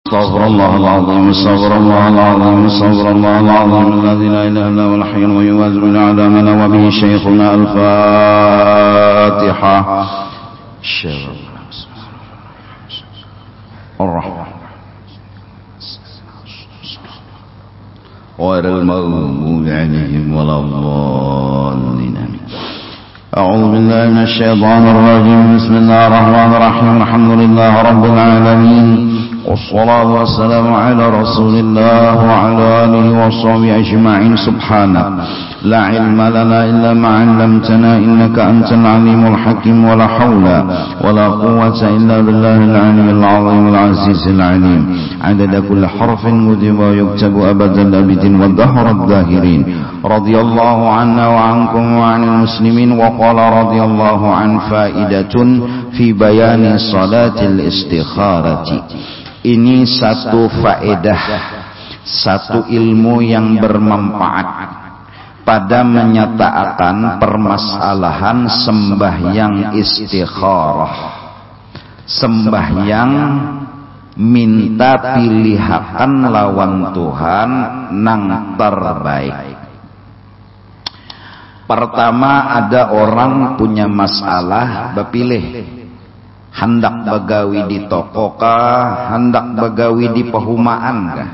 استغفر الله العظيم استغفر الله العظيم استغفر الله العظيم الذي لا اله الا هو الحي القيوم ويعذب اعدامنا وبه شيخنا الفاتحه الرحمن غير المغضوب عليهم ولا الضالين أعوذ بالله من الشيطان الرجيم بسم الله الرحمن الرحيم الحمد لله رب العالمين والصلاة والسلام على رسول الله وعلى آله وصحبه أجمعين سبحانك لا علم لنا إلا ما علمتنا إنك أنت العليم الحكيم ولا حول ولا قوة إلا بالله العلي العظيم العزيز العليم عدد كل حرف كتب ويكتب أبد الأبد والدهر الداهرين رضي الله عنا وعنكم وعن المسلمين وقال رضي الله عن فائدة في بيان صلاة الاستخارة. Ini satu faedah, satu ilmu yang bermanfaat pada menyatakan permasalahan sembahyang istikharah, sembahyang minta pilihan lawan Tuhan nang terbaik. Pertama, ada orang punya masalah bepilih, hendak begawi di toko kah, hendak begawi di perumahan kah,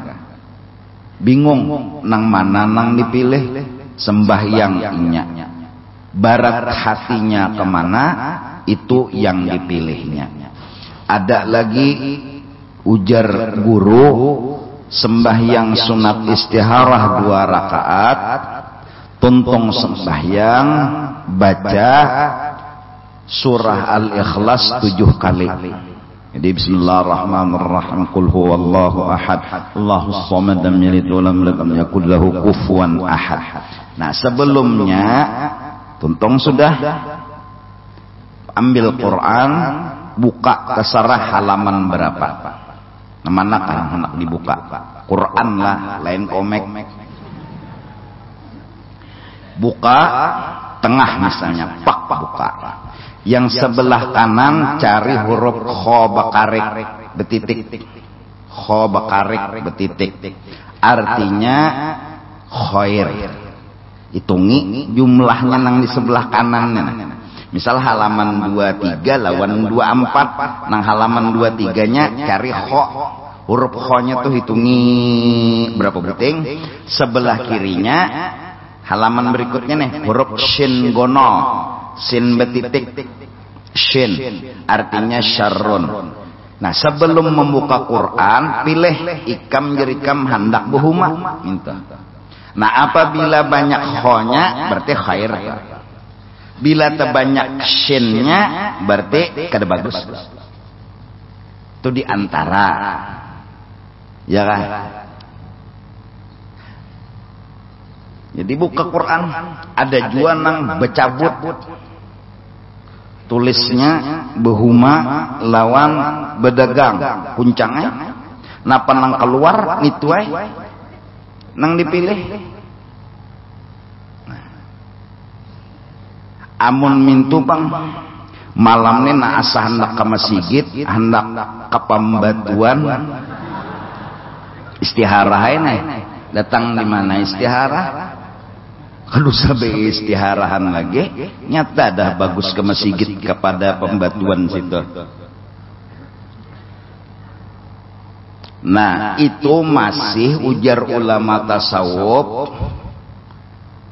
bingung nang mana nang dipilih sembahyangnya, barat hatinya kemana itu yang dipilihnya. Ada lagi ujar guru sembahyang sunat istiharah 2 rakaat, tuntung sembahyang baca surah Al-Ikhlas 7 kali. Jadi bismillahirrahmanirrahim qul huwallahu ahad Allahus samad lam yalid wa lam yulad wa lam yakul lahu kufuwan ahad. Nah, sebelumnya tuntung sudah ambil Quran, buka kesarah halaman berapa, mana kan hendak dibuka Quran lah, lain komik. Buka tengah misalnya, pak buka. Yang sebelah kanan cari huruf kho bakarik betitik, kho bakarik betitik, artinya khair. Hitungi jumlahnya nang di sebelah kanannya. Misal halaman 23 lawan 24, nang halaman 23-nya cari kho, huruf kho-nya tuh hitungi berapa beting. Sebelah kirinya halaman berikutnya nih huruf shin gono, sin betitik, shin artinya syarrun. Nah, sebelum membuka Quran pilih ikam jerikam hendak buhuma minta. Nah, apabila banyak kho-nya berarti khair, bila terbanyak shin-nya berarti kada bagus. Itu di antara, ya kan? Jadi buka Quran ada jua nang becabut, tulisnya behuma lawan bedagang puncangnya, napa nang keluar nituai nang dipilih. Amun mintu bang malam ni na asa hendak ke masjid, hendak ke pembatuan istiharah ini, datang di mana istiharah? Kalau sampai istiharahan lagi, nyata dah bagus ke masjid kepada pembatuan situ. Nah, itu masih ujar ulama tasawuf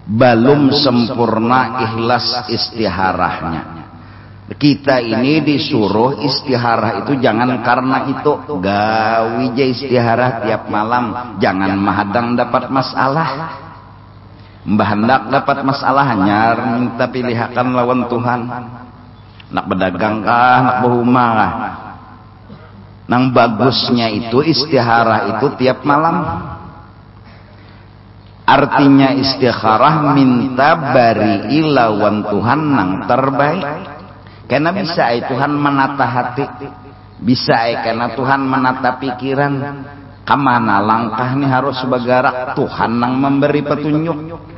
belum sempurna ikhlas istiharahnya. Kita ini disuruh istiharah itu jangan karena itu gawi je istiharah tiap malam, jangan mahadang dapat masalah. Mbah hendak dapat masalah nyar minta pilihan lawan Tuhan. Nak berdagang kah, nak berumah kah. Nang bagusnya itu istiharah itu tiap malam. Artinya istikharah minta bari lawan Tuhan nang terbaik. Karena bisa Tuhan menata hati, bisa karena Tuhan menata pikiran. Kemana langkah ini harus bergerak, Tuhan nang memberi petunjuk.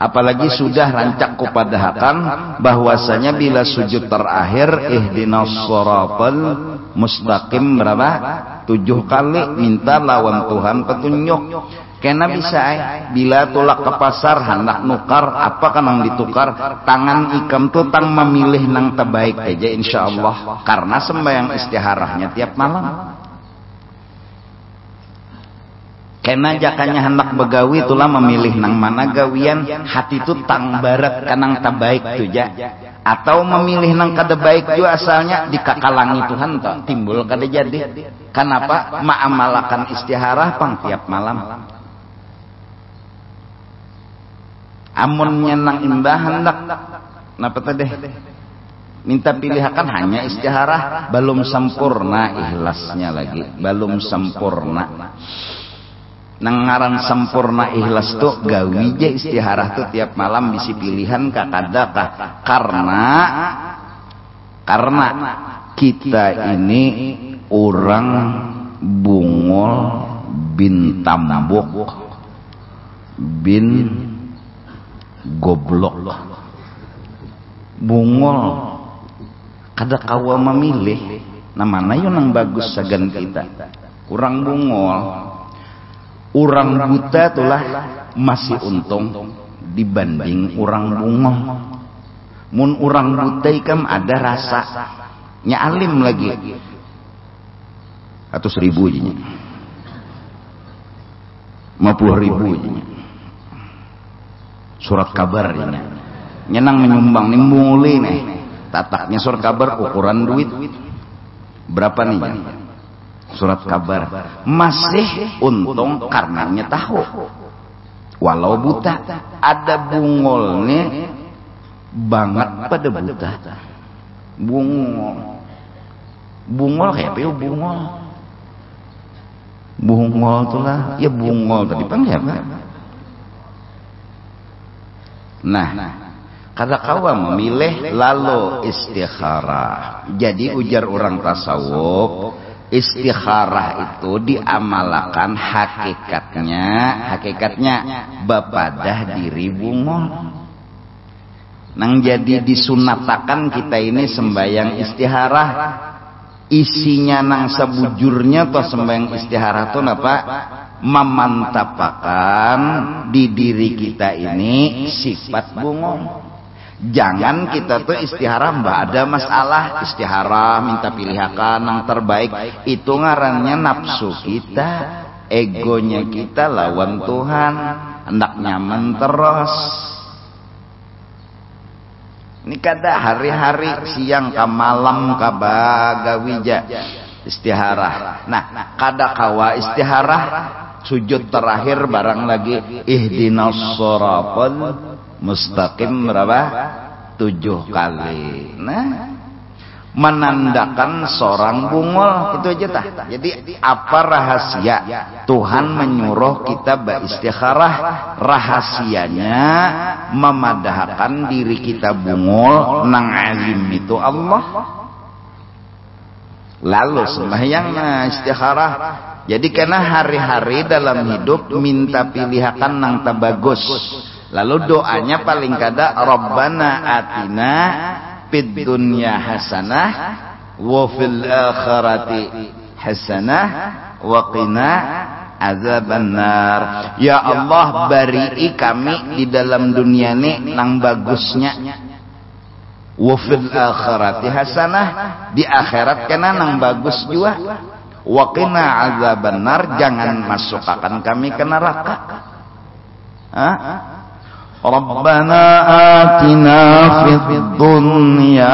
Apalagi sudah rancak kepadahatan bahwasanya bila sujud terakhir ihdinas shiratal mustaqim berapa? 7 kali minta lawan Tuhan petunjuk. Kena bisa bila tulak ke pasar hendak nukar apa kan yang ditukar, tangan ikam tuh tang memilih nang terbaik aja insyaallah, karena sembahyang istiharahnya tiap malam. Kena jakanya hendak begawi tulah memilih nang mana gawian hati tuh tang barat kanang terbaik tuh ja, atau memilih nang kada baik juga asalnya dikakalangi Tuhan toh timbul kada jadi. Kenapa? Ma'amalakan istiharah pang tiap malam. Amun nyenang imbah hendak napa tadi minta pilihakan hanya istiharah, belum sempurna ikhlasnya lagi, belum sempurna. Nang ngaran sempurna ikhlas tuh gawi je istiharah tuh tiap malam bisi pilihan kakadakah, karena kita ini orang bungol bin tambuk bin goblok. Bungol kada kawa memilih namana yun yang bagus sagan kita. Urang bungol, urang buta tulah masih untung dibanding urang bungol. Mun urang buta ikam ada rasa nya alim lagi 100.000 aja, 50.000 aja. Surat kabar ini nyenang menyumbang nih mulai nih tataknya surat kabar ukuran duit berapa nih surat kabar masih untung karenanya tahu walau buta. Ada bungolnya banget pada buta. Bungol kayak apa bungol tuh lah ya, bungol tadi panggil apa. Nah, kada kawa memilih lalu istikharah. Jadi ujar orang tasawuf, istikharah itu diamalkan hakikatnya bapadah diri bungol. Nang jadi disunatakan kita ini sembahyang istiharah, isinya nang sebujurnya toh sembahyang istiharah tuh apa? Memantapakan di diri kita ini sifat bungol. Jangan kita tuh istiharah mbak ada masalah, istiharah minta pilihakan yang terbaik, itu ngarannya nafsu kita, egonya kita lawan Tuhan, hendak nyaman terus. Ini kada hari-hari siang ke malam ke bagawija istiharah. Nah, kada kawa istiharah sujud terakhir barang lagi ihdinas shiratal mustaqim berapa? 7 kali. Nah, menandakan seorang bungol itu aja tah. Jadi apa rahasia Tuhan menyuruh kita beristikharah? Rahasianya memadahkan diri kita bungol nang alim itu Allah. Lalu sembahyang istikharah. Jadi karena hari-hari dalam hidup minta pilihakan nang tabagus. Lalu doanya paling kada Rabbana atina fid dunya hasanah wa fil akhirati hasanah wa qina azabannar. Ya Allah bari kami di dalam dunia ini nang bagusnya. Wa fil akhirati hasanah, di akhirat kena nang bagus juga. Wa qina azabannar, jangan masukkan kami ke neraka. Rabbana atina fid dunya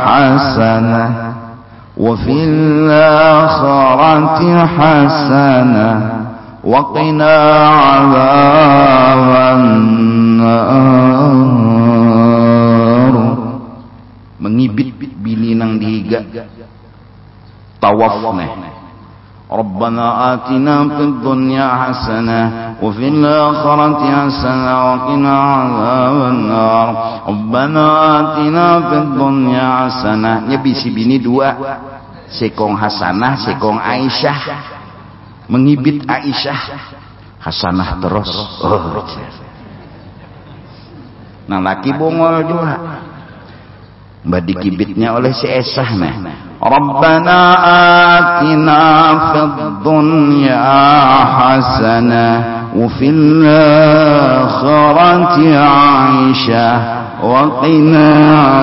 hasanah wa fil akhirati hasanah wa qina azabannar. Mengibit bini nang dihiga tawaf neh. Rabbana atina fid dunya hasanah wa fil akhirati hasanah wa qina azabannar. Rabbana atina fid dunya hasanah. Nya bisi bini 2, sekong Hasanah, sekong Aisyah. Mengibit Aisyah, Hasanah terus. Nah laki bongol juga. Mbak dikibitnya oleh si Esah nah. Rabbana atina fid dunya hasanah wa fil akhirati 'aisyah wa qina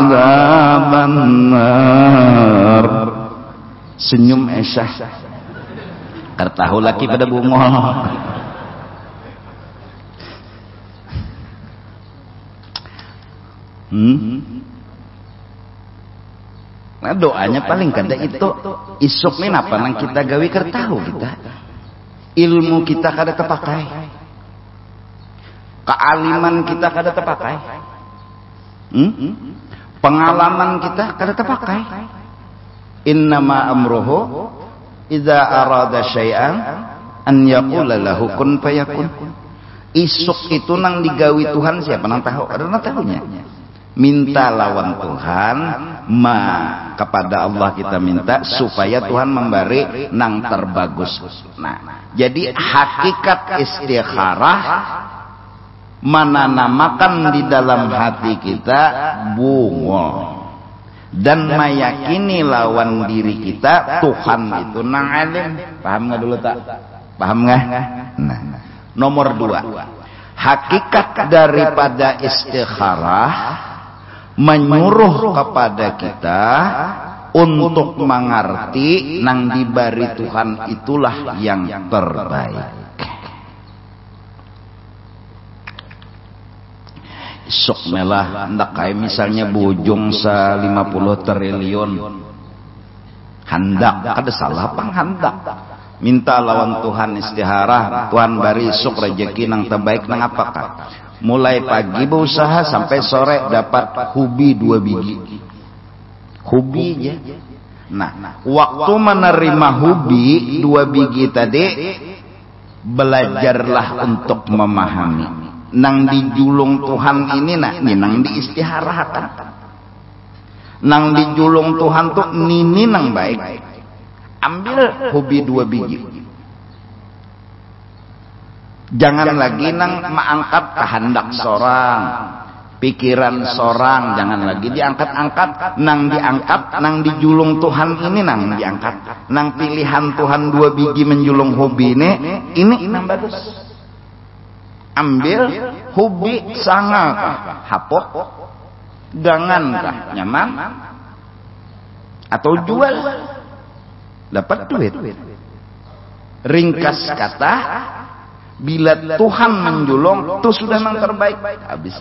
adzabannar. Senyum Aisyah kertahu laki pada bungol. Nah doanya paling kada itu isuk nih napa nang kita gawe kertahu kita ilmu kita kada terpakai, kealiman kita kada terpakai, pengalaman kita kada terpakai. Innama amruhu idza arada syai'an an yaqula lahu kun fayakun. Isuk itu nang digawi Tuhan siapa nang tahu? Ada nang tahunya. Minta lawan Tuhan, kepada Allah kita minta supaya Tuhan memberi nang terbagus. Nah, jadi hakikat istikharah menanamakan di dalam hati kita bungol dan meyakini lawan diri kita Tuhan itu nang alim. Paham nggak dulu tak? Paham nggak? Nah, nomor 2, hakikat daripada istikharah menyuruh kepada kita untuk mengerti nang diberi Tuhan itulah yang terbaik. Sok melah ndak kayak misalnya bujung 50 triliun handak ada salah pang handak minta lawan Tuhan istiharah Tuhan bari sok rezeki nang terbaik nang apakah mulai pagi berusaha sampai sore dapat hubi 2 biji hubi aja. Nah waktu menerima hubi 2 biji tadi belajarlah untuk memahami nang dijulung Tuhan ini nang diistiharahkan nang dijulung Tuhan tuh nini nang baik ambil hubi 2 biji. Jangan lagi nang mengangkat kehendak seorang, pikiran seorang, jangan lagi diangkat-angkat, nang diangkat, nang dijulung Tuhan ini nang diangkat, nang pilihan Tuhan 2 biji menjulung hobi ini nang bagus. Ambil hobi sangakah, hapok, gangankah, nyaman, atau jual, dapat duit. Ringkas kata. Bila Tuhan menjulung itu sudah yang terbaik habis.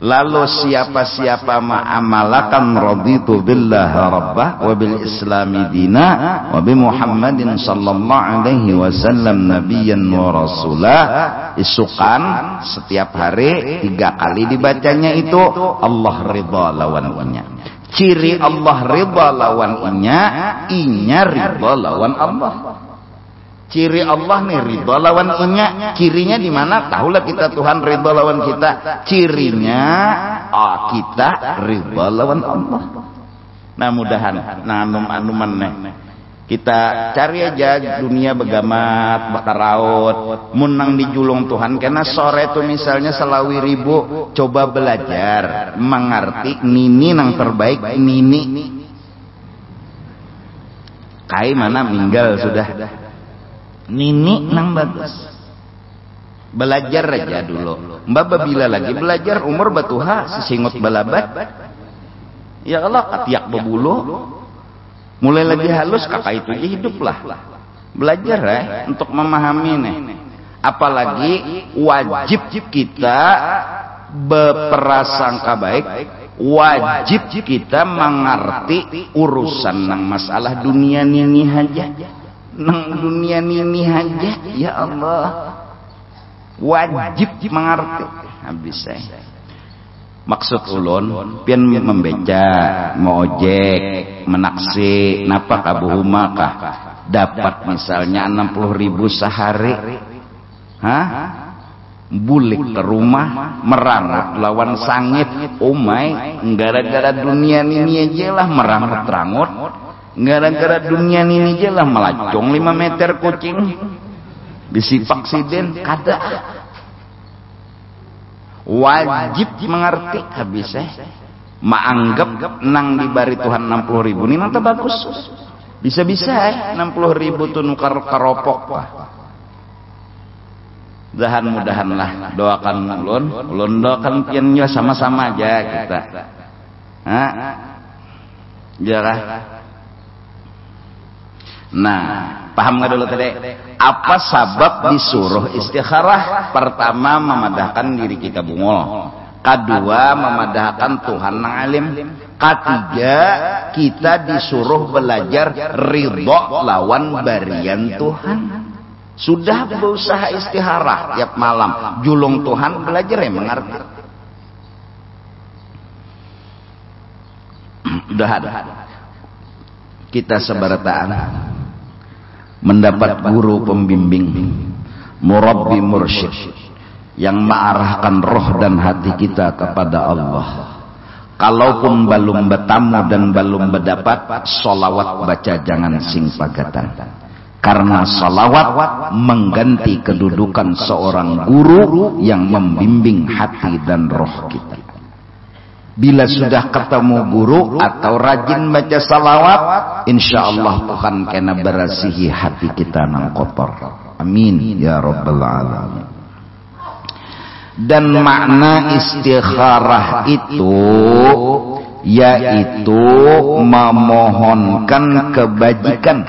Lalu siapa-siapa ma'amalakan raditu billahi rabbah wa bil islami dina wa bi Muhammadin sallallahu alaihi wasallam nabiyyan wa rasulah. Isukan setiap hari 3 kali dibacanya itu Allah ridha lawan inya. Ciri Allah ridha lawan inya ridha lawan Allah. Ciri Allah nih ridha lawan inya. Cirinya di mana? Tahulah kita Tuhan ridha lawan kita. Cirinya kita ridha lawan Allah. Nah mudahan nah anum-anuman nih kita cari aja dunia begamat bakaraut munang dijulung Tuhan karena sore itu misalnya selawi ribu coba belajar mengerti nini nang terbaik nini kai mana meninggal sudah nini nang bagus. Belajar aja dulu. Mbak babila lagi belajar umur batuha sesingut balabat. Ya Allah katiak bebulu. Mulai lagi halus kakak itu aja hiduplah. Belajar untuk memahami nih. Apalagi wajib kita berprasangka baik. Wajib kita mengerti urusan nang masalah dunia ini aja. Nang dunia ini aja ya Allah wajib mengerti habis maksud ulun pian membeca mau ojek menaksi napa kabuhuma kah dapat misalnya 60.000 sehari bulik ke rumah merangut lawan sangit umay gara-gara dunia ini aja lah merangut-rangut gara-gara dunia ini aja lah melacong 5 meter kucing bisi vaksiden kada wajib mengerti habis Maanggap nang dibari Tuhan 60.000 ini nanti bagus. Bisa-bisa 60.000 tuh nukar karopok Pak. Mudahan-mudahanlah doakan ulun doakan piannya sama-sama aja kita. Jarah. Nah, paham nggak dulu tadi? Apa sabab disuruh istikharah? Pertama, memadahkan diri kita bungul. Kedua, memadahkan Tuhan yang alim. Ketiga, kita disuruh belajar ridho lawan barian Tuhan. Sudah berusaha istikharah tiap malam, julung Tuhan, belajar ya mengerti. Udah ada. Kita sebarataan mendapat guru pembimbing, murabbi mursyid yang mengarahkan roh dan hati kita kepada Allah. Kalaupun belum bertamu dan belum mendapat, solawat baca jangan sing pagatan. Karena salawat mengganti kedudukan seorang guru yang membimbing hati dan roh kita. Bila sudah ketemu guru atau rajin baca salawat, insya Allah Tuhan kena berasihi hati kita nang kotor. Amin ya rabbal alamin. Dan makna istikharah itu yaitu memohonkan kebajikan,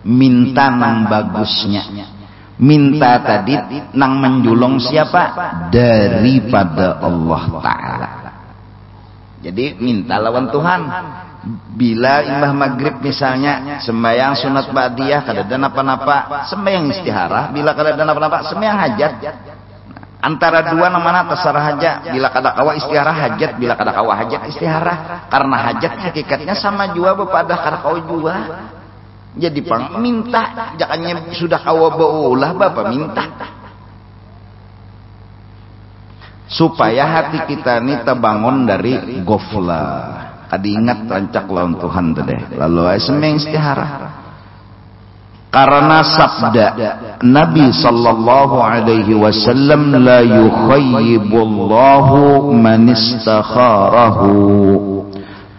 minta nang bagusnya. Minta tadi nang menjulung siapa? Daripada Allah Ta'ala. Jadi minta lawan Tuhan. Bila imbah maghrib misalnya sembahyang sunat ba'diyah kada ada napa-napa, sembahyang istikharah. Bila kada ada napa-napa, sembahyang hajat. Antara dua namanya terserah aja. Bila kada kawa istikharah hajat, bila kada kawa hajat istikharah. Karena hajat hakikatnya sama jua bepada kada kawa jua. Jadi pang minta, jangannya sudah kawa baulah bapak minta. Supaya hati kita ini terbangun dari gofla. Kadi ingat rancak lawan Tuhan tadi. Lalu semeng istihara. Karena sabda Nabi sallallahu alaihi wasallam, la yukhayyibullahu man istakharahu.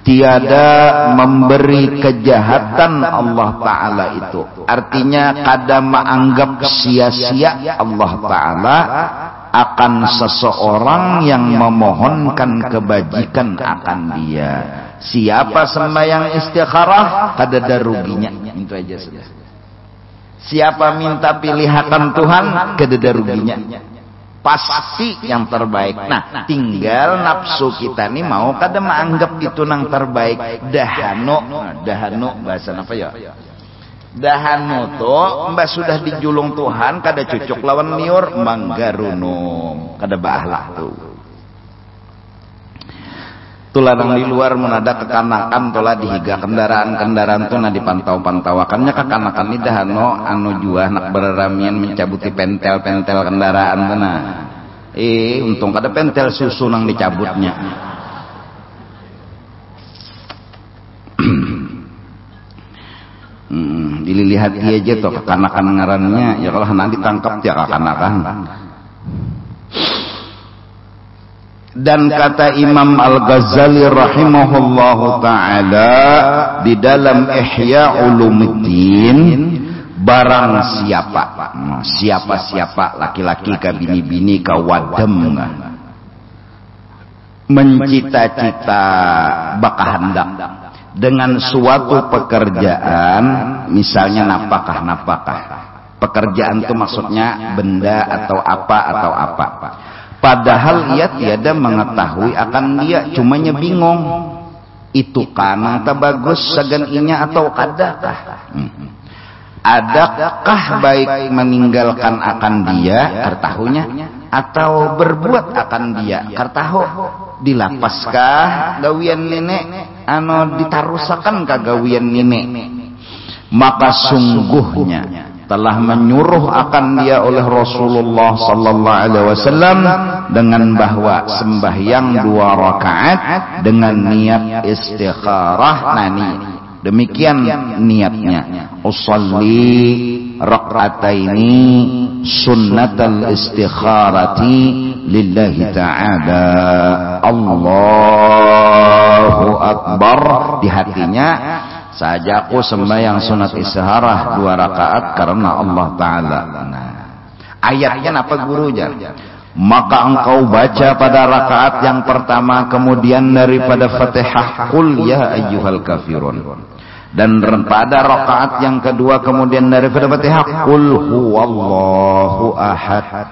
Tiada memberi kejahatan Allah Ta'ala itu. Artinya kada menganggap sia-sia Allah Ta'ala akan seseorang yang memohonkan kebajikan akan dia. Siapa sembahyang istikharah kada ada ruginya. Itu aja sudah. Siapa minta pilihan Tuhan kada ada ruginya. Pasti yang terbaik. Nah, tinggal nafsu kita nih mau kada menganggap itu nang terbaik. Dahano bahasa apa ya? Dahanu tuh mbak sudah dijulung Tuhan kada cucuk lawan liur manggarunum kada baahlah tuh. Tulah nang di luar menada kekanakan tulah dihiga kendaraan tuh na dipantau-pantauakannya kekanakan ni dahano anu jua nak beraramian mencabuti pentel-pentel kendaraan tuh nah. Untung kada pentel susu nang dicabutnya. Dilihat dia aja tuh kekanakan ngarannya. Ya kalau nanti ditangkap ya kekanakan. Dan kata Imam Al-Ghazali rahimahullahu ta'ala di dalam Ihya Ulumuddin, barang siapa laki-laki ka bini-bini ka wadem mencita-cita bakahandak dengan suatu pekerjaan, misalnya napakah. Pekerjaan itu maksudnya benda atau apa. Padahal ia tiada mengetahui akan dia, cumanya bingung. Itu kana tak bagus sagan inya atau kadakah? Adakah baik meninggalkan akan dia kertahunya atau berbuat akan dia kertahu? Dilapaskah gawian nenek anu ditarusakan kagawian nenek? Maka sungguhnya telah menyuruh akan dia oleh Rasulullah sallallahu alaihi wasallam dengan bahwa sembahyang 2 rakaat dengan niat istikharah. Demikian niatnya. Usalli rak'ataini sunnatal istikharati lillahi ta'ala. Allahu Akbar di hatinya, saja aku sembahyang sunat isyarat 2 rakaat karena Allah Ta'ala. Nah, ayatnya apa gurunya? Maka engkau baca pada rakaat yang pertama, kemudian daripada Fatihah Qul ya ayyuhal kafirun, dan pada rakaat yang kedua kemudian daripada Fatihah Qul huwallahu ahad.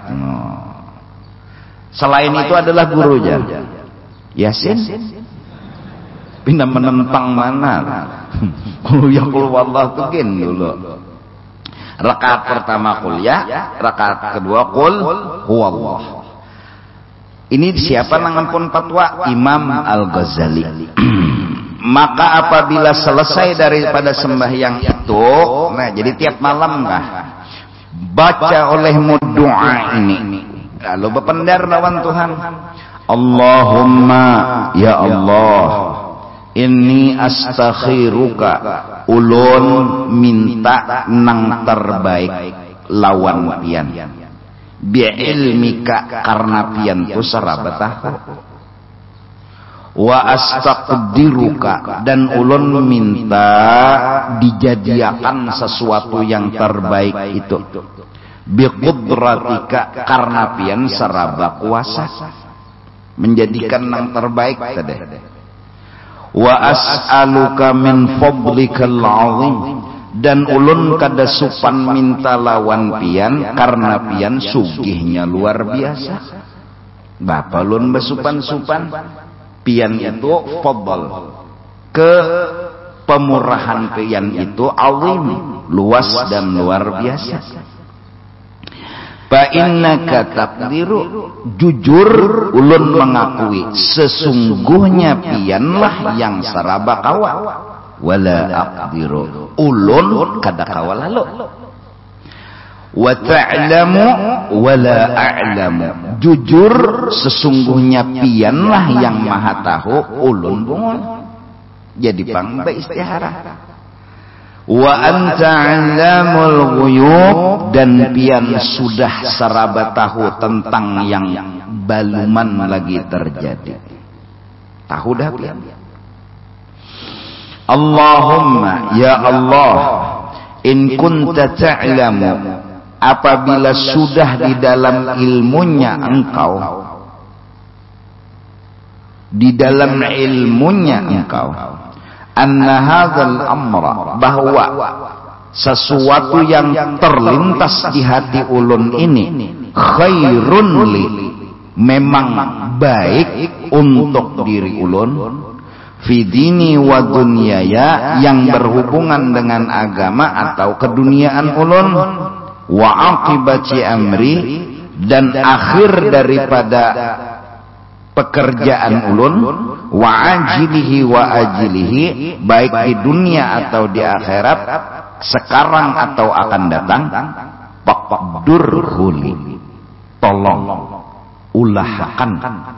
Selain itu adalah gurunya Yasin. Pindah menentang mana? Qul ya qul wallahu tukin dulu. Rakaat pertama Qul ya, rakaat kedua Qul huwallah. Ini siapa nangampun fatwa? Imam Al-Ghazali. Maka apabila selesai daripada sembahyang itu, nah jadi tiap malam kah baca olehmu doa ini, lalu berpendar lawan Tuhan, Allahumma ya Allah, inni astakhiruka, ulun minta nang terbaik lawan pian, bi'ilmika karena pian tu sarabatahu, wa astaqdiruka, dan ulun minta dijadiakan sesuatu yang terbaik itu, biqudratika karena pian saraba kuasa menjadikan nang terbaik tadi. Wa as'aluka min fadlikal azim, dan ulun kada supan minta lawan pian karena pian sugihnya luar biasa. Bapak ulun besupan-supan, pian itu fadl, ke pemurahan pian itu azim, luas dan luar biasa. Fa innaka taqdiru, jujur ulun mengakui sesungguhnya pianlah yang saraba kawa, wala aqdiru, ulun kada kawa lalu. Wa ta'lamu wala a'lamu, jujur sesungguhnya pianlah yang maha tahu, ulun bungun. Jadi pangba istihara. Wa anta 'allamul ghuyub, dan pian sudah saraba tahu tentang yang baluman lagi terjadi. Tahu dah pian. Allahumma ya Allah, in kunta ta'lamu, apabila sudah di dalam ilmunya engkau, di dalam ilmunya engkau, anna hadzal amra, bahwa sesuatu yang terlintas di hati ulun ini khairun li, memang baik untuk diri ulun, fi dini wa dunyaya, yang berhubungan dengan agama atau keduniaan ulun, wa aqibati amri, dan akhir daripada pekerjaan ulun, wa ajilihi wa ajilihi, baik di dunia atau di akhirat, sekarang atau akan datang, faqdurhuli, tolong ulahkan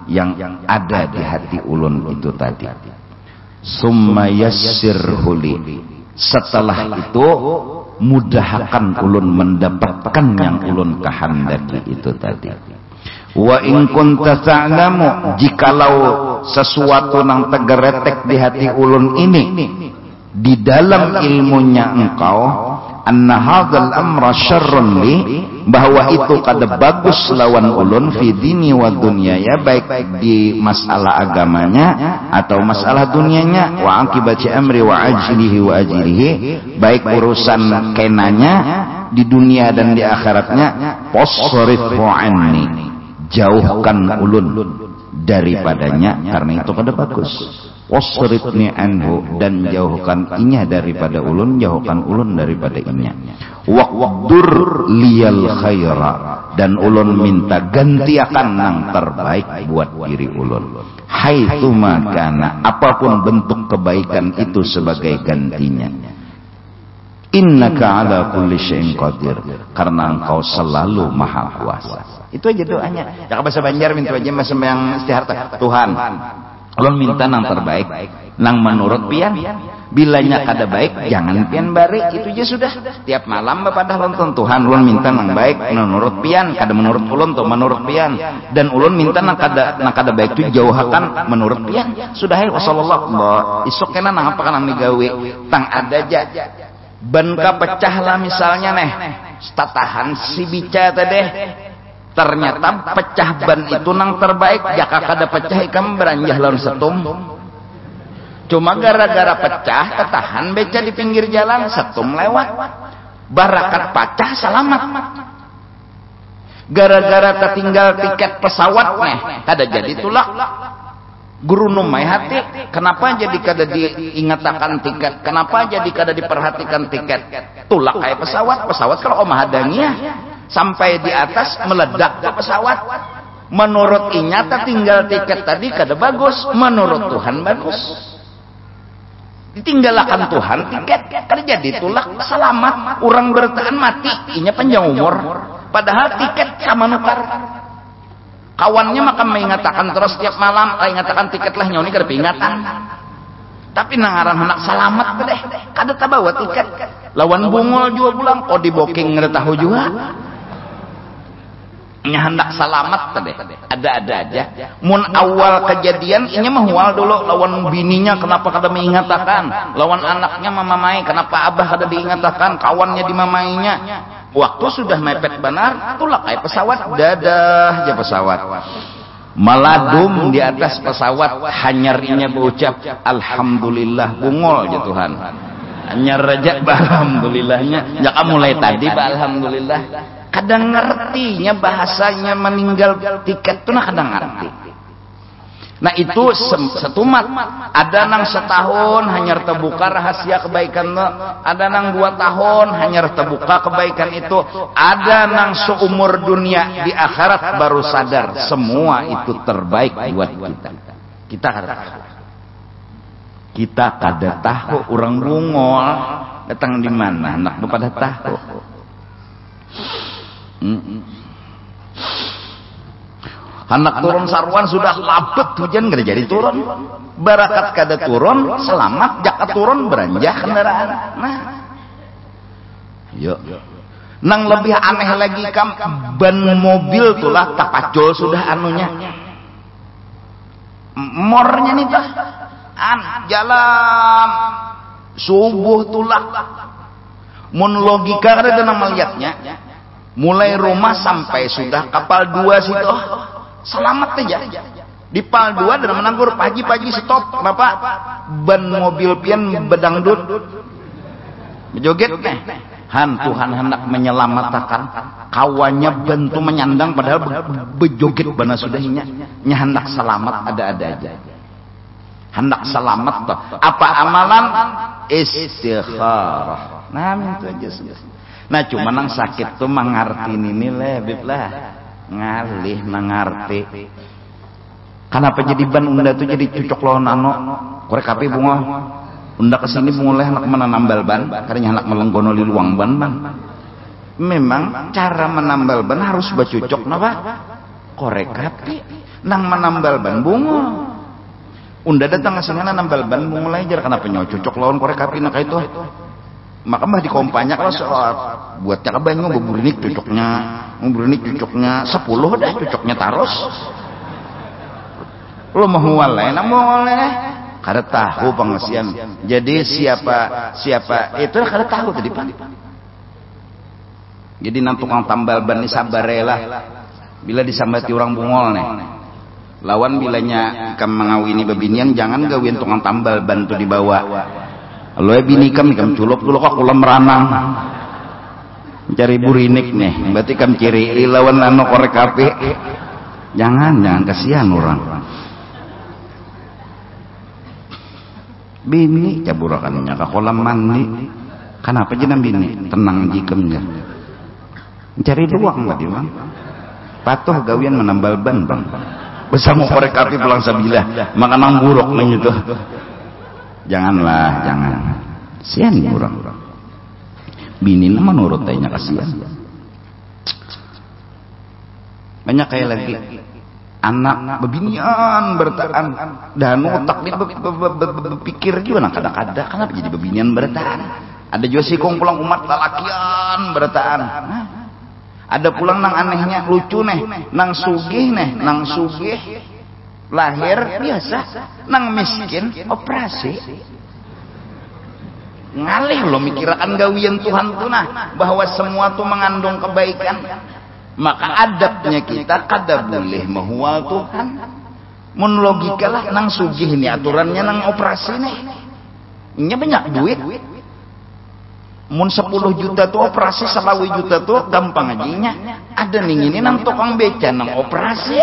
yang ada di hati ulun itu tadi. Summa yassirhuli, setelah itu mudahkan ulun mendapatkan yang ulun kehendaki itu tadi. Wa in kunta ta'lamu, jikalau sesuatu nang tegeretek di hati ulun ini di dalam ilmunya engkau, anna hadzal amra syarrun li, bahwa itu kada bagus lawan ulun, fi dini wa dunyaya, baik di masalah agamanya atau masalah dunianya, wa aqibati amri wa ajlihi wa ajlihi, baik urusan kenanya di dunia dan di akhiratnya, fasrifu anni, jauhkan ulun daripadanya karena itu kada bagus. Wasrifni anhu, dan jauhkan inya daripada ulun, jauhkan ulun daripada inya. Waqdur liyal khaira, dan ulun minta gantiakan nang terbaik buat diri ulun. Haitsu makana, apapun bentuk kebaikan itu sebagai gantinya. Innaka ala kulli syai'in qadir, karena engkau selalu maha kuasa. Itu aja doanya. Jangan bahasa Banjar minta aja mas sembahyang istiharta. Tuhan, ulun minta nang terbaik, nang menurut pian, bilanya kada baik jangan pian bari, itu aja sudah. Tiap malam bapadah nonton Tuhan ulun minta nang baik menurut pian, kada menurut ulun tuh menurut pian, dan ulun minta nang kada baik itu jauhakan menurut pian. Sudah hai wasallallahu isuk kena nang apa kan digawe tang ada aja ban ka pecah lah misalnya neh tatahan si bica teh ternyata pecah ban itu nang terbaik jaka kada pecah ikam beranjah lawan setum. Cuma gara-gara pecah ketahan beca di pinggir jalan setum lewat barakat pecah selamat. Gara-gara tertinggal tiket pesawat nih kada jadi tulak guru numai hati. Kenapa jadi kada diingatakan tiket, kenapa jadi kada diperhatikan tiket, tulak kayak pesawat kalau omah hadangnya sampai di atas meledak ke pesawat. Menurut inyata tinggal tiket tadi kada bagus, menurut Tuhan bagus. Ditinggalakan Tuhan tiket kada jadi tulak selamat, orang bertahan mati inya panjang umur, padahal tiket sama nukar. Kawannya maka mengatakan terus setiap malam ingatakan tiket lah nyoni kada peringatan, tapi nangaran anak selamat deh kada tabawa tiket lawan bungol juga pulang kok di booking ngada tahu juga nya hendak selamat teh ada aja. Mun awal kejadian inya mah dulu lawan bininya kenapa kada mengingatakan, lawan anaknya mamamai kenapa abah kada diingatakan, kawannya di mamainya. Waktu sudah mepet benar tulak kayak pesawat, dadah aja pesawat maladum di atas pesawat, hanyarnya berucap alhamdulillah bungol aja Tuhan hanyar aja alhamdulillahnya jaka mulai tadi alhamdulillah. Kadang ngertinya bahasanya meninggal tiket tuh nah kadang ngerti. Nah itu setumat ada nang setahun hanya terbuka rahasia kebaikan lo, ada nang 2 tahun hanya terbuka kebaikan itu, ada nang seumur dunia di akhirat baru sadar semua itu terbaik buat kita kada tahu orang bungol datang di mana anak pada tahu. Anak turun sarwan sudah labet hujan kada jadi turun, barakat kada turun selamat jaka turun beranjah kendaraan. Nah yuk nang lebih aneh lagi kam ban mobil tulah tapacol sudah anunya mornya nih dah jalan subuh tulah mun logika kada nang melihatnya mulai rumah sampai sudah kapal 2 situ selamat aja di pal 2 dan menanggur pagi-pagi stop kenapa ban mobil pian bedangdut bejoget nih Tuhan hendak menyelamatkan kawannya bentu menyandang padahal bejoget bana sudahnya nya hendak selamat ada aja hendak selamat toh apa amalan istikharah nah itu aja sudah. Nah cuma nang sakit tuh mengerti ini lebih lah ngalih mengerti. Kenapa jadi ban unda tuh jadi cucok lawan ano korek api bunga unda kesini mulai hendak menambal ban karena hendak melenggono di luang ban. Memang cara menambal ban harus bacucok napa korek api nang menambal ban bunga. Unda datang ke sini nambal ban mulai jar kenapa nyawa cucok lawan korek api nak itu. Maka mah dikompanya kalau soal buat cakap banyak berburinik cucoknya 10 dah cucoknya taros lo mau walai kada tahu pengasian. Jadi siapa itu kada tahu tadi Pak. Jadi nang tukang tambal ban ni sabarelah bila disambati orang bungol nih lawan bilanya ikam mengawini babinian jangan gawin tukang tambal ban tu dibawa lo bini kam culok kok kulam meranang mencari burinik nih berarti kam ciri lawan anu korek api jangan kasihan orang bini caburakannya ke kolam mandi kenapa jenam bini tenang jikemnya mencari luang tadi bang patuh gawian menambal ban bang bersama korek api pulang sabilah maka nang buruk nih itu. Jangan sian kurang bini nama nurut tanya kasihan banyak kayak lagi anak bebinian bertaan dan otak dia berpikir juga kadang-kadang kenapa jadi bebinian bertaan. Ada juga sikong pulang umat lalakian bertaan. Ada pulang nang anehnya lucu nang sugih nang sugih lahir biasa, nang miskin operasi. Ngalih lo mikirkan gawian Tuhan tuh bahwa semua tuh mengandung kebaikan. Maka adabnya kita kada boleh mahua Tuhan. Mun logika lah nang sugih ini aturannya nang operasi Ini banyak duit. Mun 10 juta tuh operasi 1 juta tuh gampang aja. Ada nih ini nang tukang beca nang operasi.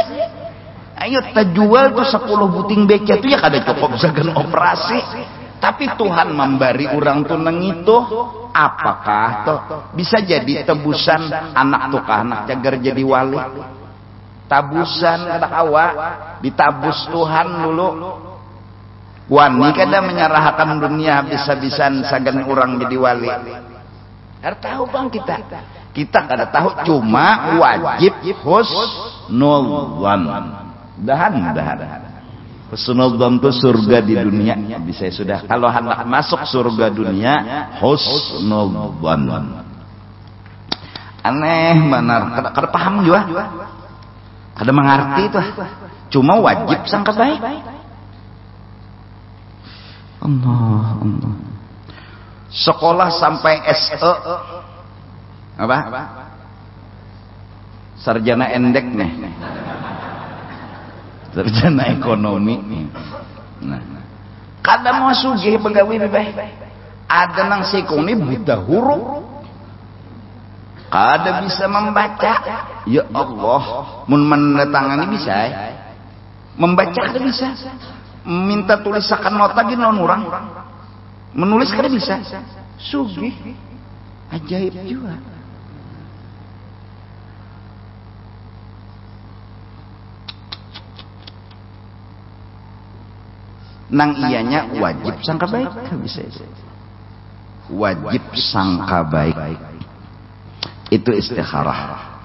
Ayo kita jual tuh 10 buting beca tuh ya kada cukup sagan operasi. Tapi Tuhan memberi orang tuh nang itu apakah tuh bisa jadi tebusan anak tuh anak cagar jadi wali. Tabusan kada kawa ditabus Tuhan dulu. Wani kada menyerahkan dunia bisa-bisan sagan orang jadi wali. Harus tahu bang kita kada tahu cuma wajib husnul dzan. Dahan. Husnul dzan itu surga di dunia bisa sudah. Kalau hendak masuk surga dunia husnul dzan. Aneh benar kada paham juga. Kada mengerti itu. Cuma wajib sangka baik. Allah. Sekolah sampai SE apa? Sarjana endek sarjana ekonomi. Nah, kada mau sugih pegawai baik. Ada nang sikong ni buta huruf. Kada bisa membaca. Ya Allah, mun menandatangani bisa. Membaca kada bisa. Minta tulisakan nota gini non orang menulis kada bisa. Sugih ajaib juga. Nang ianya wajib sangka baik bisa. Wajib sangka baik itu istikharah.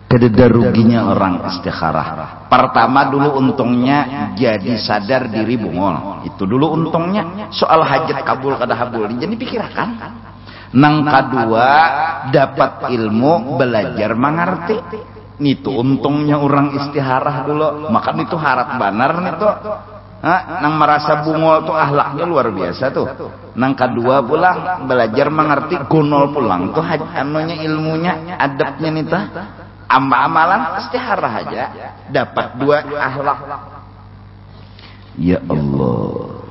Kededa ruginya orang istikharah. Pertama dulu untungnya jadi sadar diri bungol. Itu dulu untungnya. Soal hajat kabul kada habul jadi pikirkan. Nang kedua dapat ilmu belajar mengerti. Itu untungnya orang istikharah dulu. Maka itu harap benar itu. Nang merasa bungol tuh ahlaknya luar biasa tuh. Nang kedua pulang belajar mengerti gonol pulang tuh anunya ilmunya adabnya nih tuh. Amalan istiharah aja dapat 2 akhlak. Ya Allah,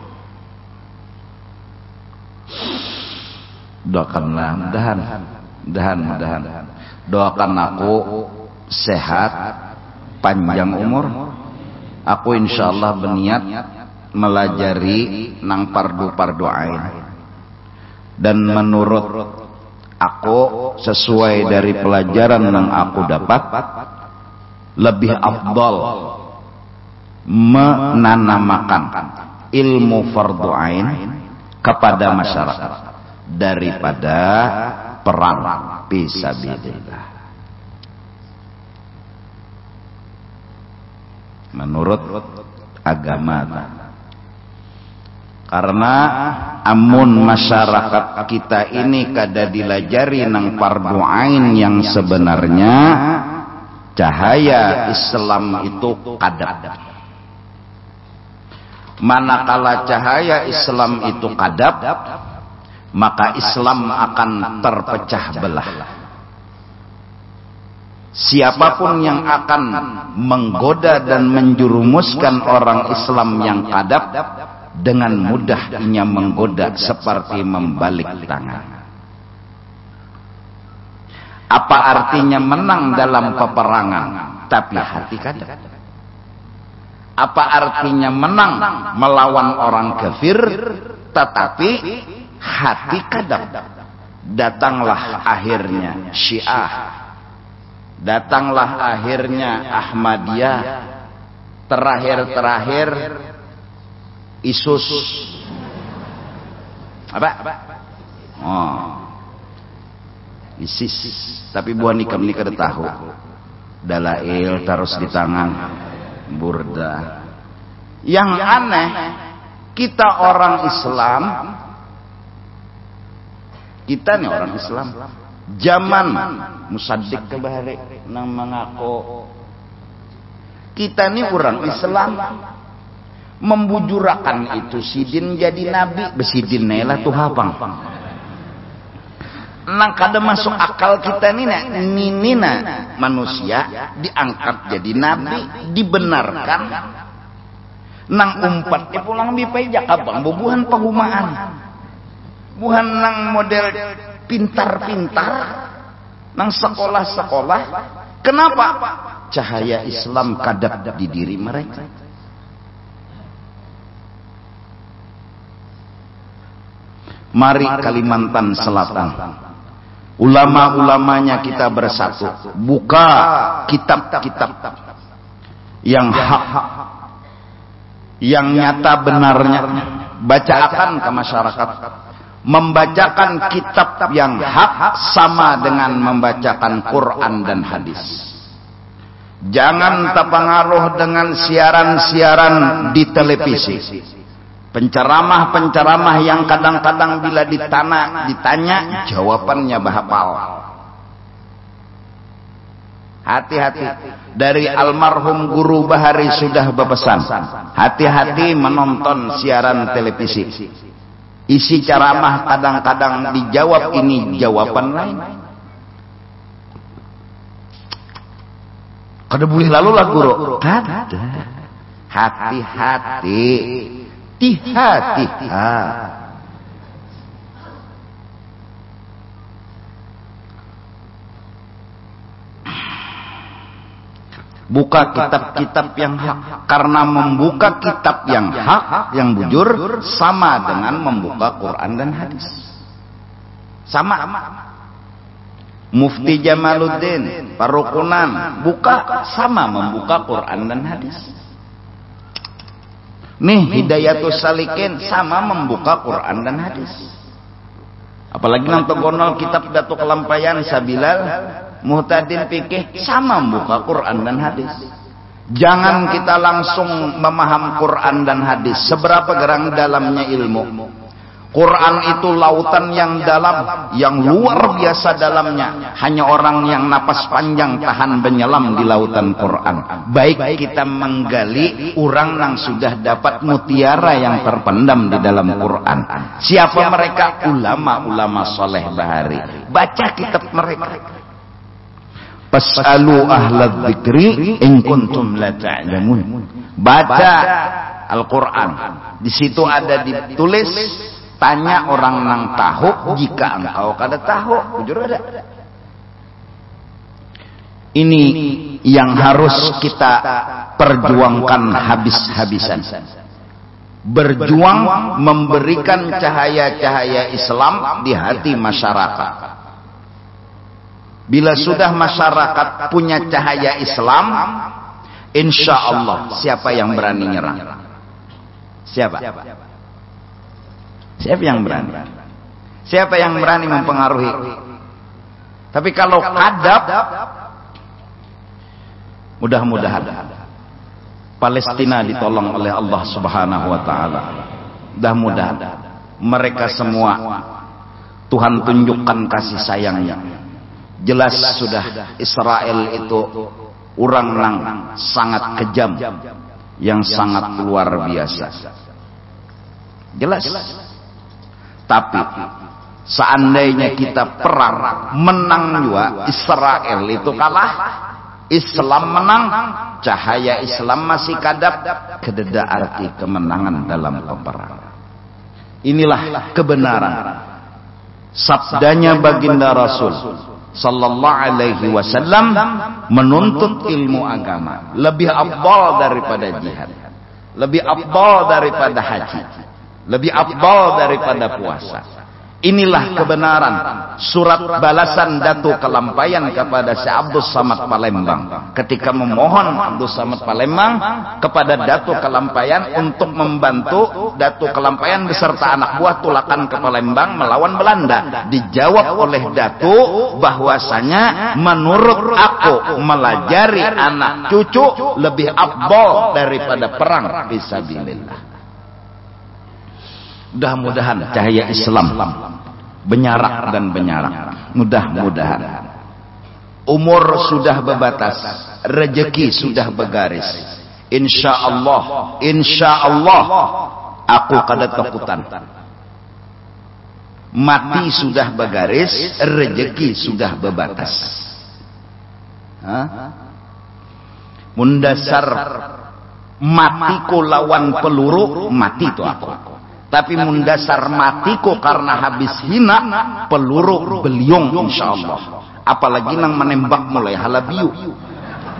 doakanlah mudahan doakan aku sehat panjang umur. Aku insyaallah berniat melajari nang fardu ain dan menurut aku sesuai dari pelajaran yang aku dapat lebih afdal menanamakan ilmu fardu ain kepada masyarakat daripada perang fisabilillah. Menurut agama. Karena amun masyarakat kita ini kada dilajari nang fardu ain yang sebenarnya cahaya Islam itu kadap. Manakala cahaya Islam itu kadap, maka Islam akan terpecah belah. Siapapun yang akan menggoda dan menjurumuskan orang Islam yang kadap, dengan mudah ia menggoda seperti membalik tangan. Apa artinya menang dalam peperangan tapi hati kadap? Apa artinya menang melawan orang kafir tetapi hati kadap? Datanglah akhirnya Syiah, datanglah akhirnya Ahmadiyah, terakhir ISIS. Apa? Oh, ISIS. Tapi buah nikam kada tahu. Dalail terus di tangan. Burda. Yang aneh, kita orang Islam, kita nih orang Islam, zaman musaddiq kebahari nang mengaku kita nih orang Islam membujurakan itu sidin jadi nabi, besidin nelah tuh hapang. Nang kada masuk akal kita nina manusia diangkat jadi nabi, dibenarkan. Nang umpat pulang bipai jakabang bubuhan pahumaan. Buhan nang model pintar-pintar nang sekolah-sekolah. Kenapa? Cahaya Islam kadap di diri mereka. Mari Kalimantan Selatan, ulama-ulamanya kita bersatu, buka kitab-kitab yang hak, yang nyata benarnya, bacakan ke masyarakat. Membacakan kitab yang hak sama dengan membacakan Quran dan hadis. Jangan terpengaruh dengan siaran-siaran di televisi, penceramah-penceramah yang kadang-kadang bila ditanya jawabannya bahapal. Hati-hati. Dari almarhum Guru Bahari sudah berpesan, hati-hati menonton siaran televisi. Isi ceramah kadang-kadang dijawab ini jawaban lain. Kada boleh lalu lah guru. Kada. Hati-hati. Hati-hati. Buka kitab-kitab yang hak. Karena membuka kitab yang hak, yang bujur, sama dengan membuka Quran dan hadis. Sama. Mufti Jamaluddin, Parukunan, buka sama membuka Quran dan hadis. Nih Hidayatus Salikin sama membuka Quran dan hadis. Apalagi nonton gonol kitab Datuk Kelampayan Sabilal Muhtadin Fikih sama membuka Quran dan hadis. Jangan kita langsung memaham Quran dan hadis. Seberapa gerang dalamnya ilmu. Quran itu lautan yang dalam, yang luar biasa dalamnya. Hanya orang yang napas panjang tahan menyelam di lautan Quran. Baik kita menggali orang yang sudah dapat mutiara yang terpendam di dalam Quran. Siapa mereka? Ulama-ulama soleh Bahari. Baca kitab mereka. Fas'alu ahlad dzikri in kuntum la ta'lamun. Baca Al-Quran. Di situ ada ditulis, tanya orang yang tahu jika engkau kada tahu. Jujur ada. Ini yang harus kita perjuangkan habis-habisan. Berjuang memberikan cahaya-cahaya Islam di hati masyarakat. Bila sudah masyarakat punya cahaya Islam, insya Allah siapa yang berani nyerang? Siapa? Siapa yang berani? Siapa yang berani mempengaruhi? Tapi kalau kadap, mudah-mudahan Palestina ditolong oleh Allah Subhanahu wa taala. Mudah-mudahan mereka semua Tuhan tunjukkan kasih sayangnya. Jelas sudah Israel itu orang yang sangat kejam, yang sangat luar biasa. Jelas. Tapi seandainya kita perang menang juga, Israel itu kalah, Islam menang, cahaya Islam masih kadap, kededa arti kemenangan dalam peperangan. Inilah kebenaran. Sabdanya baginda Rasul sallallahu alaihi wasallam menuntut ilmu agama lebih afdal daripada jihad, lebih afdal daripada haji, lebih afdal daripada puasa. Inilah kebenaran surat balasan Datu Kelampayan kepada si Abdul Samad Palembang. Ketika memohon Abdul Samad Palembang kepada Datu Kelampayan untuk membantu Datu Kelampayan beserta anak buah Tulakan ke Palembang melawan Belanda. Dijawab oleh Datu bahwasanya menurut aku melajari anak cucu lebih afdal daripada perang fisabilillah. Mudah-mudahan cahaya Islam benyarak dan benyarak. Mudah-mudahan umur sudah berbatas, rezeki sudah bergaris. Insya Allah aku kada takutan. Mati sudah bergaris, rezeki sudah berbatas. Mundasar matiku lawan peluru, mati itu aku. Tapi mundasar matiku karena habis hina, peluru beliung insyaallah. Apalagi nang menembak mulai halabiu,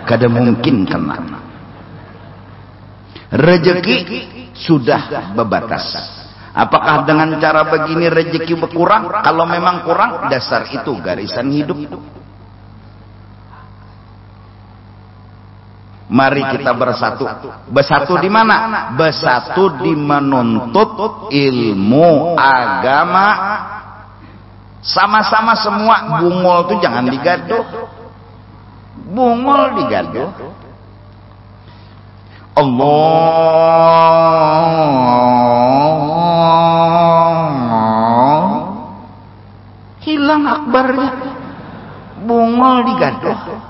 kada mungkin kena. Rezeki sudah berbatas. Apakah dengan cara begini rezeki berkurang? Kalau memang kurang, dasar itu garisan hidup. Mari kita bersatu. Bersatu di mana? Bersatu di menuntut ilmu agama. Sama-sama semua. Bungol itu jangan digaduh. Bungol digaduh. Allah. Hilang akbarnya. Bungol digaduh.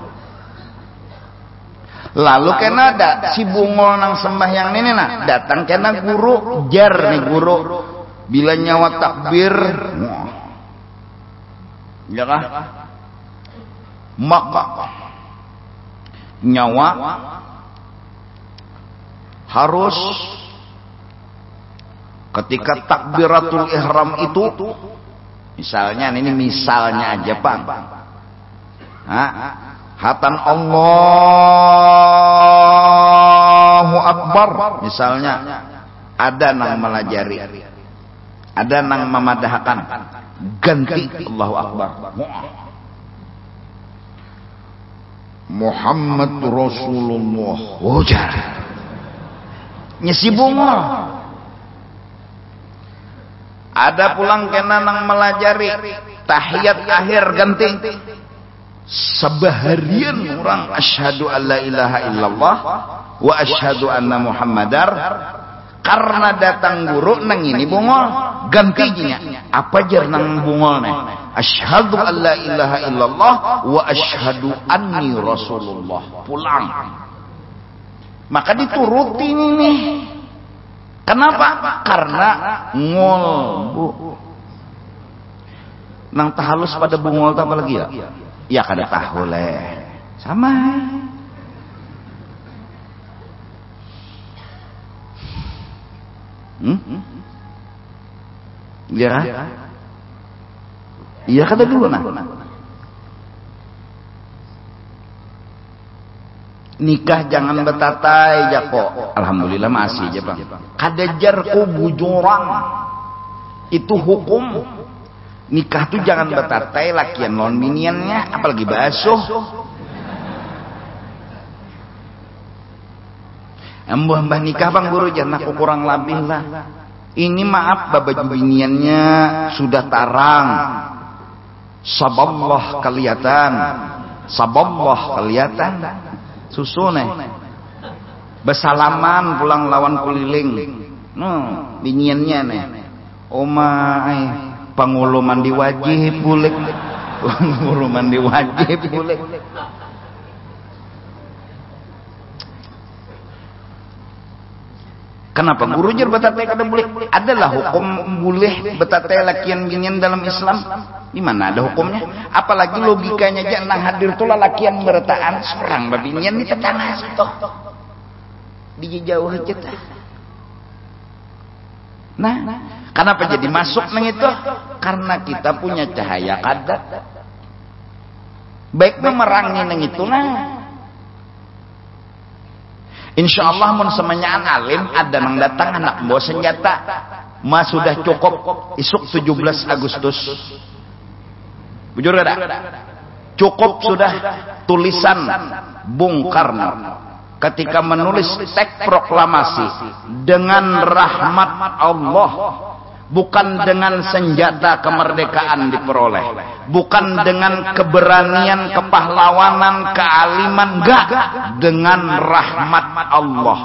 Lalu kena ada si bungol nang sembahyang ini nah datang kena guru jar nih guru bila nyawa takbir ya kah maka nyawa harus ketika takbiratul ihram itu misalnya ini misalnya aja Pak hatan Allahu Akbar misalnya ada nang melajari ada nang memadahkan ganti Allahu Akbar Muhammad Rasulullah ujar nyesi bungol ada pulang kena nang melajari tahiyat akhir ganti sebaharian orang asyhadu alla ilaha illallah wa asyhadu anna muhammadar karena datang guru nang ini bungol gantinya apa jar nang bungol nih asyhadu alla ilaha illallah wa asyhadu anni rasulullah pulang maka dituruti ini kenapa karena ngol bu nang tahalus pada bungol apa lagi ya ya kada tahu leh sama iya iya kada dulu nah nikah jangan betatai jako alhamdulillah masih aja bang kada jarku bujuran itu hukum nikah tuh jangan betatai lakian lawan biniannya apalagi basuh mbah nikah bang guru jangan aku kurang lebih lah ini maaf baju biniannya sudah tarang saballah kelihatan susu nih bersalaman pulang lawan kuliling biniannya nih omai pangulu mandi wajib boleh pangulu mandi wajib boleh kenapa guru jar betatai kada boleh adalah hukum boleh betatai lakian binian dalam Islam di mana ada hukumnya apalagi logikanya aja nang hadir tuh lakian bertaan seorang babinian di tetangga situ di jauh aja nah kenapa jadi masuk nang itu? Karena kita punya cahaya kadat. Baik memerangi nang itu nah. Insya Allah mun semenyaan alim ada nang datang anak bawa senjata mah sudah cukup isuk 17 Agustus. Bujur ada? Cukup sudah tulisan Bung Karno ketika menulis teks proklamasi dengan rahmat Allah, bukan dengan senjata kemerdekaan diperoleh, bukan dengan keberanian, kepahlawanan, kealiman, enggak, dengan rahmat Allah.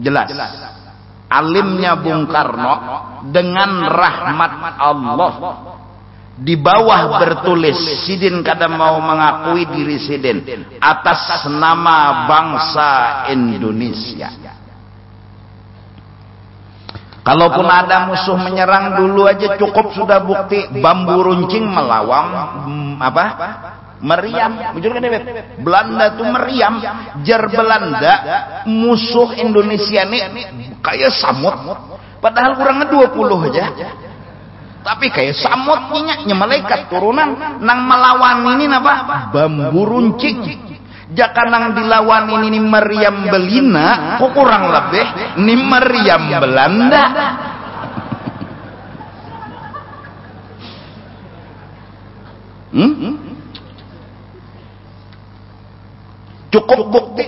Jelas alimnya Bung Karno dengan rahmat Allah. Di bawah bertulis, Sidin kadang mau mengakui diri Sidin atas nama bangsa Indonesia. Kalaupun ada musuh menyerang dulu aja cukup sudah bukti bambu runcing melawan apa? Meriam. Jujur kan Belanda tuh meriam, jar Belanda musuh Indonesia nih kayak samut. Padahal kurangnya 20 aja. Tapi kayak samutnya malaikat turunan nang melawan ini apa? Bambu runcing. Jaka nang dilawan ini meriam Belina, kok kurang lebih ini meriam Belanda. Cukup bukti.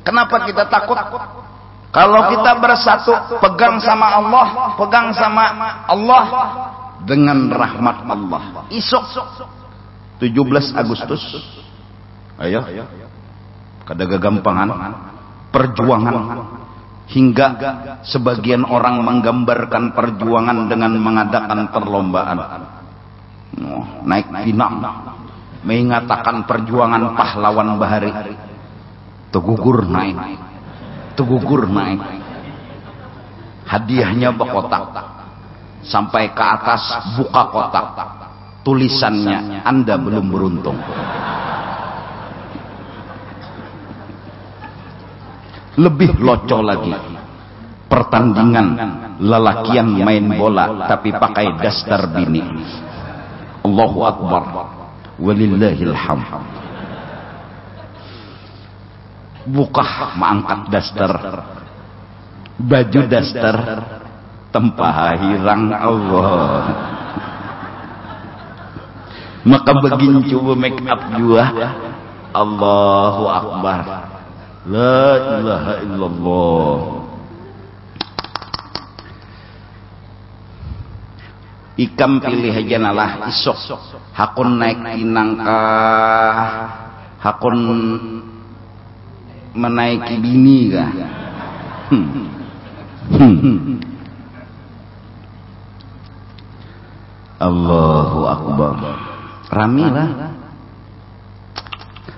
Kenapa kita takut? Kalau kita bersatu, pegang sama Allah, pegang sama Allah dengan rahmat Allah. Isok 17 Agustus. Ayo. Kada gagampangan perjuangan hingga sebagian orang menggambarkan perjuangan dengan mengadakan perlombaan. Naik pinang mengatakan perjuangan pahlawan bahari. Tegugur naik. Hadiahnya berkotak. Sampai ke atas buka kotak, tulisannya Anda belum beruntung. Lebih loco lagi, pertandingan lelakian main bola tapi pakai daster bini. Allahu Akbar, walillahil hamd. Buka mengangkat daster, baju daster tempah hirang Allah. Maka begin coba make up jua. Allahu Akbar, la ilaha illallah. Ikam pilih aja nalah isok hakun naik pinangka, hakun menaiki bini kah? Allahu Akbar. Ramilah.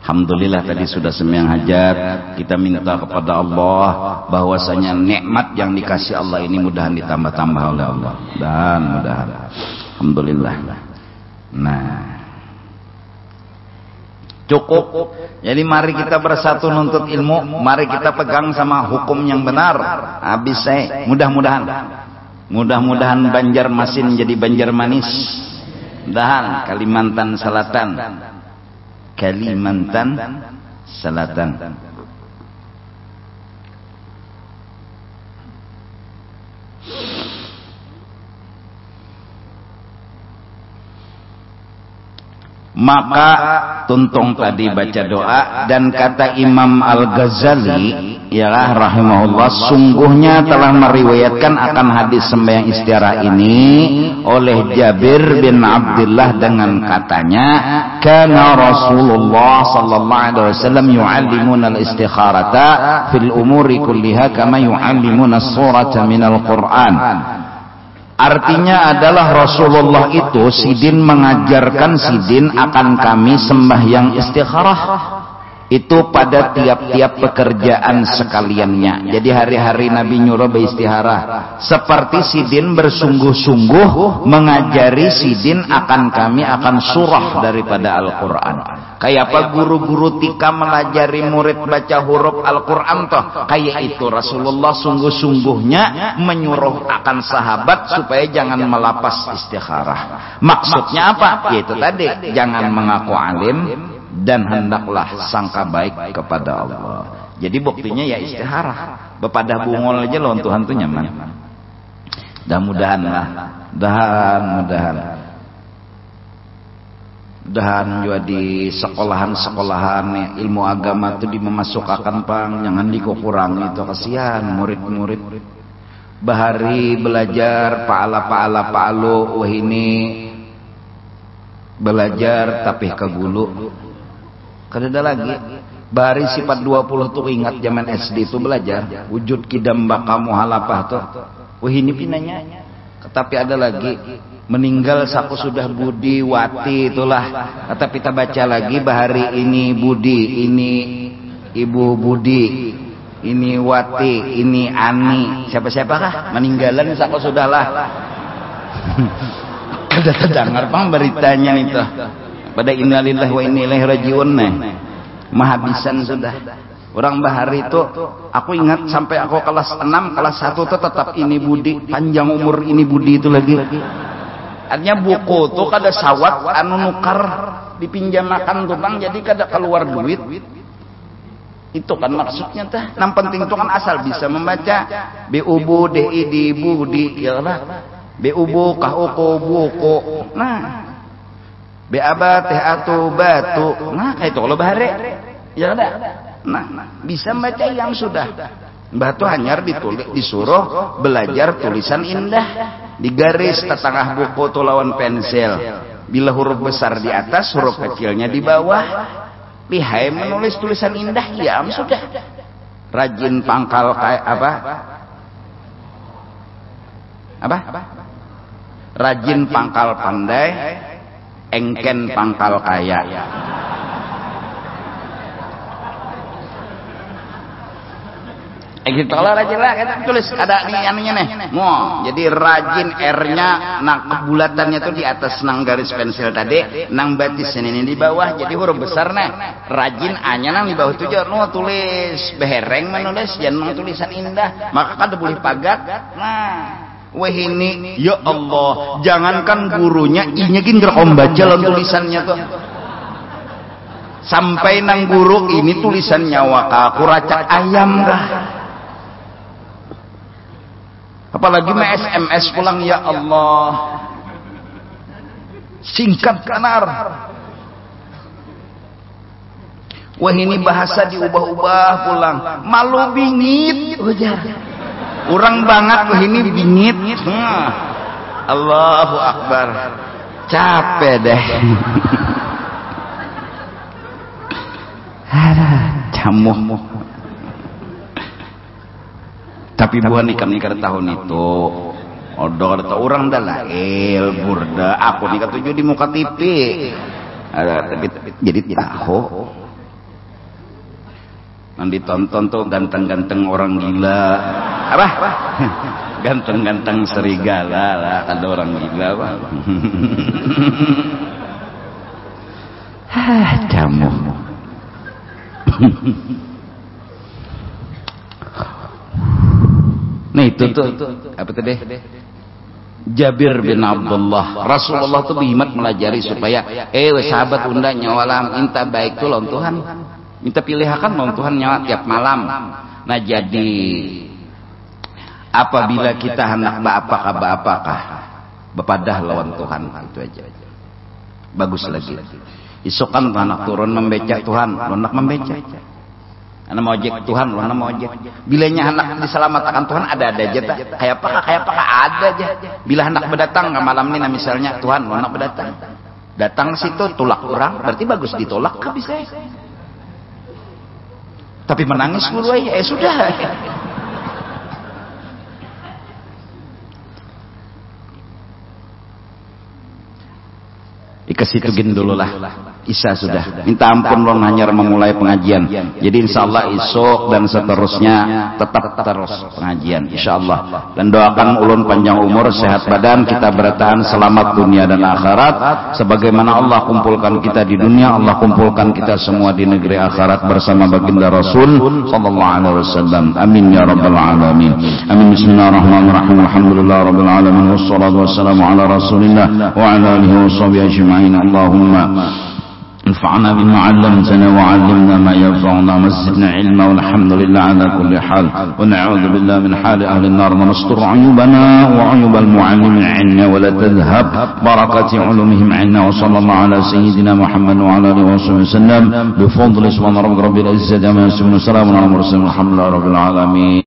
Alhamdulillah tadi sudah sembahyang hajat. Kita minta kepada Allah bahwasanya nikmat yang dikasih Allah ini mudahan ditambah-tambah oleh Allah. Dan mudahan. Alhamdulillah. Nah, cukup. Jadi mari kita bersatu nuntut ilmu. Mari kita pegang sama hukum yang benar. Habis saya. Mudah-mudahan Banjarmasin jadi Banjarmanis. Dan Kalimantan Selatan. Maka tuntung tadi baca doa dan kata Imam Al-Ghazali ya rahimahullah, sungguhnya telah meriwayatkan akan hadis sembahyang istirahat ini oleh Jabir bin Abdullah dengan katanya, kana Rasulullah sallallahu alaihi wasallam yu'allimuna al-istikharata fil umuri kulliha kama yu'allimuna as-surata minal Qur'an. Artinya adalah Rasulullah itu Sidin mengajarkan Sidin akan kami sembahyang istikharah itu pada tiap-tiap pekerjaan sekaliannya. Jadi hari-hari Nabi nyuruh beristikharah. Seperti Sidin bersungguh-sungguh mengajari Sidin akan kami akan surah daripada Al-Quran. Kayak apa guru-guru tika melajari murid baca huruf Al-Quran toh. Kayak itu Rasulullah sungguh-sungguhnya menyuruh akan sahabat supaya jangan melapas istikharah. Maksudnya apa? Yaitu tadi jangan mengaku alim dan hendaklah sangka baik kepada Allah. Jadi buktinya ya istikharah. Bepadah bungol aja lontuhan tuh nyaman. Mudah-mudahan lah. Mudahan juga di sekolahan ilmu agama tuh dimemasukkan pang, jangan dikurangi itu kasihan murid-murid. Bahari belajar paala wah ini belajar tapi kagulu. Kadada lagi. Bahari sifat 20 tuh ingat zaman SD itu belajar wujud kidam baka muhalafah tuh. Wah ini pinanya. Tapi ada lagi meninggal saku sudah Budi Wati itulah. Tapi kita baca lagi bahari ini Budi, ini Ibu Budi, ini Wati, ini Ani. Siapa-siapakah meninggalan saku sudahlah. Ada terdengar pang beritanya itu. Pada innalillahi wa inna ilaihi rajiun nih. Mahabisan sudah. Orang bahari itu aku ingat sampai aku kelas 6, kelas 1 itu tetap ini Budi, panjang umur ini Budi itu lagi. Artinya buku tuh kada sawat anu nukar dipinjamakan tuh bang, jadi kada keluar duit. Itu kan maksudnya teh. Yang penting tuh kan asal bisa membaca. Bubu di di budi ya lah. Bubu kah uku buku. Nah. Beaba teh atu batu. Nah kayak itu kalau bahare. Ya ada. Nah, bisa baca yang sudah. Batu hanyar disuruh belajar tulisan indah. Digaris tetangah buku tuh lawan pensil. Bila huruf besar di atas, huruf kecilnya di bawah. Lihai menulis tulisan indah, ya sudah. Rajin pangkal kayak apa? Rajin pangkal pandai, engken pangkal kaya. Gitu kalau rajin lah kita tulis ada nih anunya nih. Jadi rajin R-nya nang bulatannya tuh di atas nang garis pensil tadi, nang batisnya ini di bawah jadi huruf besar nih. Rajin A-nya nang di bawah itu tulis behereng menulis jangan tulisan indah, maka kada boleh pagat. Nah, wah ini ya Allah, jangankan gurunya I-nya gin gerak baca lah tulisannya tuh. Sampai nang guru ini tulisan nyawa kaku racak ayam dah. Apalagi mah SMS pulang ya Allah. Singkat kanar. Wah ini bahasa diubah-ubah pulang. Malu bingit ujar. Urang banget wah ini bingit. Allahu Akbar. Capek deh. Camuh. Tapi bukan nikah tahun itu odor atau orang dah burda aku nikah 7 di muka TV ada tapi jadi tahu nanti tonton tuh ganteng-ganteng orang gila apa ganteng-ganteng serigala lah ada orang gila apa jamu. Nah itu tuh apa tadi? Jabir bin Abdullah. Rasulullah tuh bihimat melajari supaya sahabat unda nyawalam minta baik tuh lawan Tuhan. Minta pilihakan lawan Tuhan nyawa tiap malam. Nah jadi apabila kita hendak apakah bepadah lawan Tuhan itu aja. Bagus lagi. Isokan anak turun membeca Tuhan, hendak membeca. Anak mau ojek Tuhan, anak mau ojek. Bilanya anak diselamatkan Tuhan ada aja tak. Kayak apa ada aja. Bila anak berdatang malam ini misalnya Tuhan, anak berdatang. Datang situ tulak orang, berarti bagus ditolak kan bisa. Tapi menangis dulu ya sudah. Dikasih tugin dulu lah. Isa sudah. Minta ampun lon hanyar memulai pengajian. Jadi insyaallah esok dan seterusnya tetap terus pengajian insyaallah. Dan doakan ulun panjang umur, sehat badan, kita bertahan selamat dunia dan akhirat. Sebagaimana Allah kumpulkan kita di dunia, Allah kumpulkan kita semua di negeri akhirat bersama baginda Rasul sallallahu alaihi wasallam. Amin ya rabbal alamin. Amin. Bismillahirrahmanirrahim. Alhamdulillahirabbil alamin wassalatu wassalamu ala Rasulillah wa ala alihi washabihi ajma'in. Allahumma انفعنا بما علمتنا وعلمنا ما ينفعنا وزدنا علما والحمد لله على كل حال ونعوذ بالله من حال أهل النار ونستر عيوبنا وعيوب المعلمين عنا ولا تذهب بركة علومهم عنا وصلى الله على سيدنا محمد وعلى آله وصحبه وسلم بفضل سبحان ربك رب العزة عما يصفون وسلام على المرسلين والحمد لله رب العالمين.